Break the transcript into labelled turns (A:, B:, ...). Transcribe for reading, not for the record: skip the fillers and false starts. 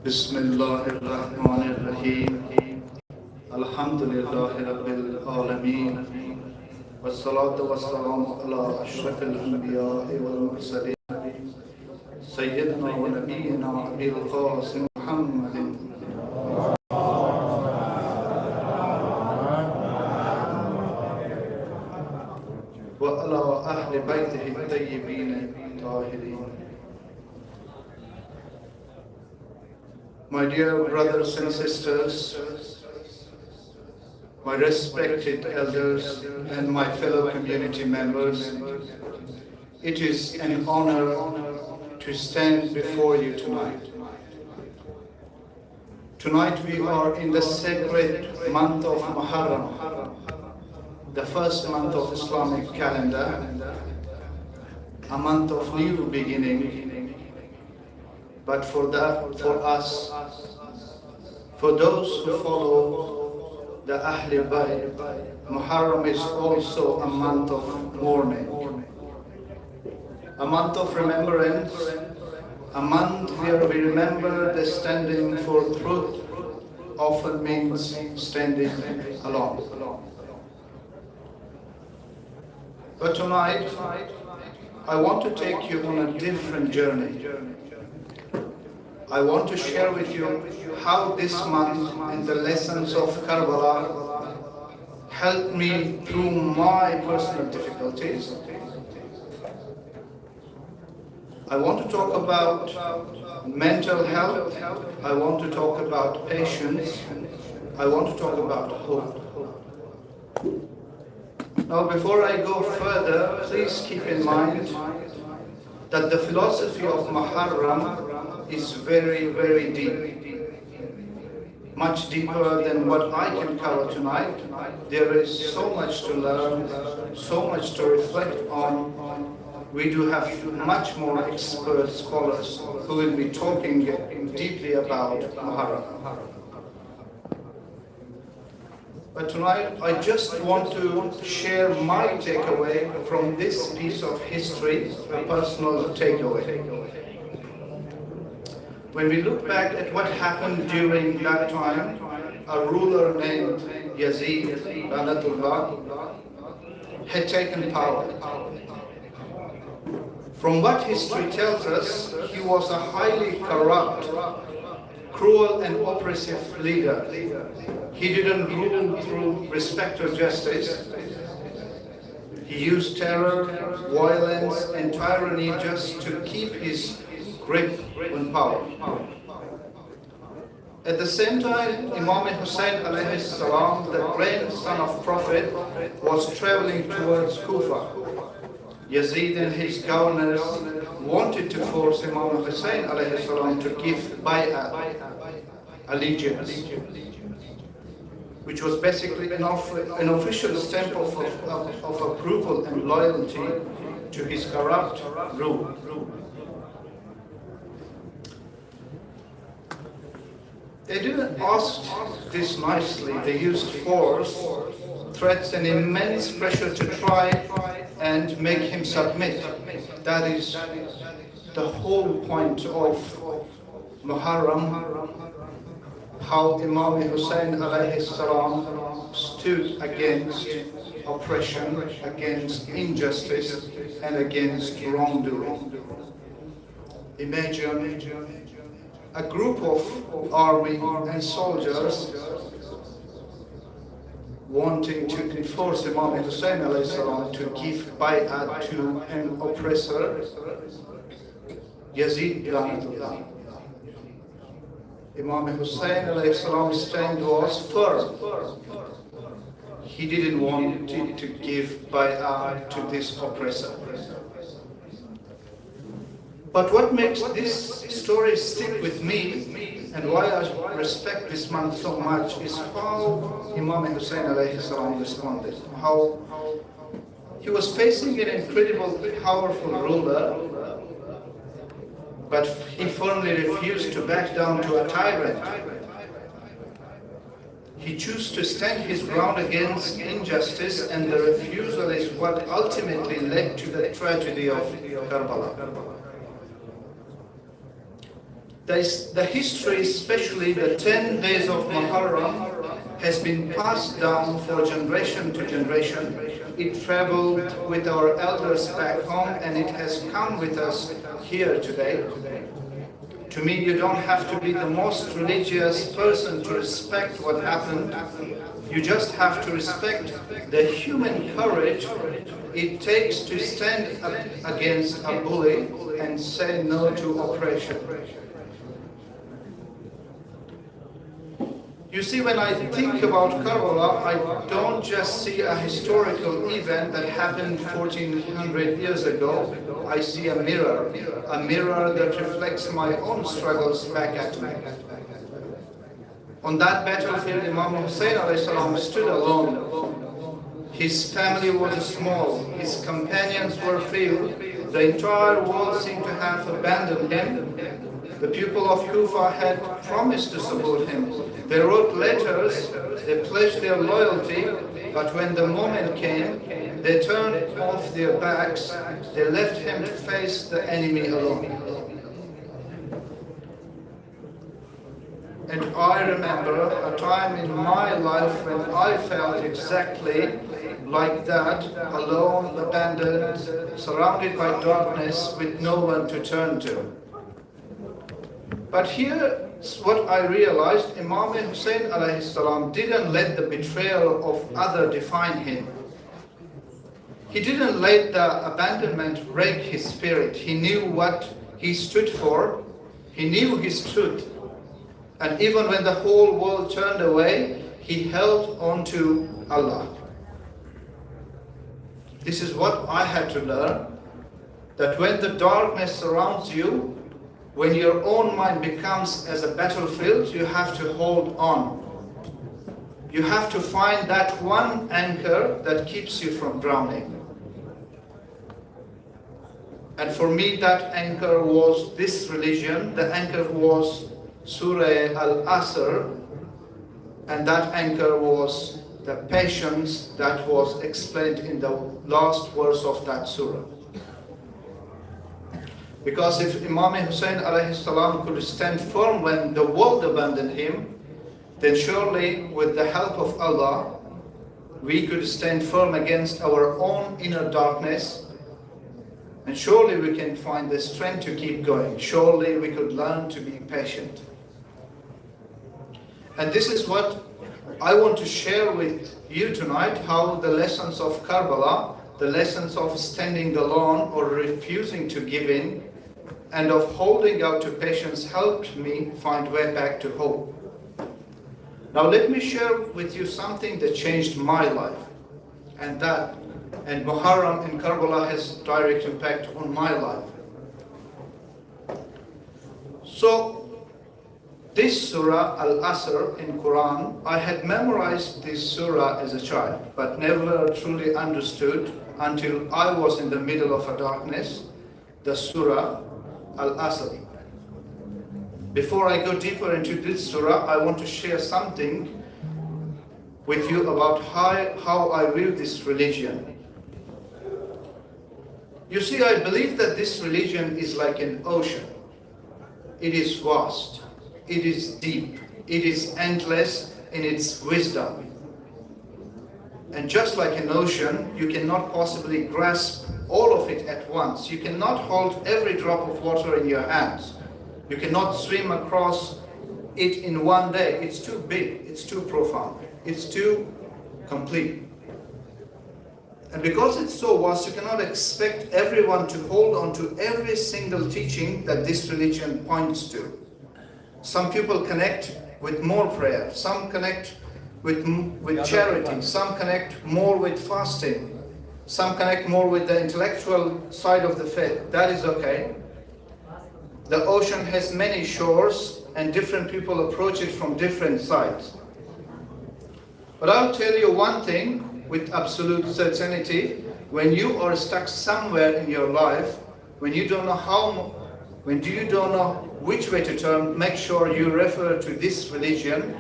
A: Bismillahirrahmanirrahim. Alhamdulillahi Rabbil Alameen. Wassalatu wassalamu ala ashrafil anbiya'i wal mursaleen. Sayyidina wa nabiyyina Abil Qasim Muhammadin. Wa ala ahli baytihi at-tayyibin at-tahirin. My dear brothers and sisters, my respected elders and my fellow community members, it is an honor to stand before you tonight. Tonight we are in the sacred month of Muharram, the first month of Islamic calendar, a month of new beginning. But for us, for those who follow the Ahl Bayt, Muharram is also a month of mourning, a month of remembrance, a month where we remember the standing for truth often means standing alone. But tonight, I want to take you on a different journey. I want to share with you how this month and the lessons of Karbala helped me through my personal difficulties. I want to talk about mental health. I want to talk about patience. I want to talk about hope. Now, before I go further, please keep in mind that the philosophy of Muharram is very, very deep, much deeper than what I can cover tonight. There is so much to learn, so much to reflect on. We do have much more expert scholars who will be talking deeply about Muharram. But tonight, I just want to share my takeaway from this piece of history, a personal takeaway. When we look back at what happened during that time, a ruler named Yazid had taken power. From what history tells us, he was a highly corrupt, cruel and oppressive leader. He didn't rule through respect or justice. He used terror, violence and tyranny just to keep his grip on power. At the same time, Imam Hussein alayhi salam, the grandson of Prophet, was traveling towards Kufa. Yazid and his governors wanted to force Imam Hussein alayhi salam to give bay'at, allegiance, which was basically an official stamp of approval and loyalty to his corrupt rule. They didn't ask this nicely. They used force, threats and immense pressure to try and make him submit. That is the whole point of Muharram, how Imam Hussein alayhi salam stood against oppression, against injustice and against wrongdoing. Imagine a group of army and soldiers wanting to enforce Imam Hussein alayhi salam to give bay'at to an oppressor, Yazid lanatullah. Imam Hussein alayhi salam's stand was firm. He didn't want to give bay'at to this oppressor. But what makes this story stick with me and why I respect this month so much is how Imam Hussein alayhi salam responded. How he was facing an incredibly powerful ruler, but he firmly refused to back down to a tyrant. He chose to stand his ground against injustice, and the refusal is what ultimately led to the tragedy of Karbala. The history, especially the 10 days of Muharram, has been passed down for generation to generation. It traveled with our elders back home and it has come with us here today. To me, you don't have to be the most religious person to respect what happened. You just have to respect the human courage it takes to stand up against a bully and say no to oppression. You see, when I think about Karbala, I don't just see a historical event that happened 1400 years ago. I see a mirror that reflects my own struggles back at me. On that battlefield, Imam Hussein ﷺ stood alone. His family was small, his companions were few, the entire world seemed to have abandoned him. The people of Kufa had promised to support him. They wrote letters, they pledged their loyalty, but when the moment came, they turned off their backs, they left him to face the enemy alone. And I remember a time in my life when I felt exactly like that, alone, abandoned, surrounded by darkness, with no one to turn to. But here's what I realized: Imam Hussein ﷺ didn't let the betrayal of others define him. He didn't let the abandonment break his spirit. He knew what he stood for. He knew his truth. And even when the whole world turned away, he held on to Allah. This is what I had to learn, that when the darkness surrounds you, when your own mind becomes as a battlefield, you have to hold on. You have to find that one anchor that keeps you from drowning. And for me, that anchor was this religion. The anchor was Surah Al-Asr, and that anchor was the patience that was explained in the last verse of that surah. Because if Imam Hussein ﷺ could stand firm when the world abandoned him, then surely with the help of Allah, we could stand firm against our own inner darkness, and surely we can find the strength to keep going. Surely we could learn to be patient. And this is what I want to share with you tonight, how the lessons of Karbala, the lessons of standing alone or refusing to give in, and of holding out to patience helped me find way back to hope. Now let me share with you something that changed my life, and Muharram in Karbala has direct impact on my life. So this surah Al-Asr in Quran, I had memorized this surah as a child, but never truly understood until I was in the middle of a darkness, the surah Al-Asr. Before I go deeper into this surah, I want to share something with you about how I view this religion. You see, I believe that this religion is like an ocean. It is vast, it is deep, it is endless in its wisdom. And just like an ocean, you cannot possibly grasp all of it at once. You cannot hold every drop of water in your hands. You cannot swim across it in one day. It's too big, it's too profound, it's too complete. And because it's so vast, you cannot expect everyone to hold on to every single teaching that this religion points to. Some people connect with more prayer, some connect with charity, some connect more with fasting, some connect more with the intellectual side of the faith. That is okay. The ocean has many shores and different people approach it from different sides. But I'll tell you one thing with absolute certainty: when you are stuck somewhere in your life, when you don't know which way to turn, make sure you refer to this religion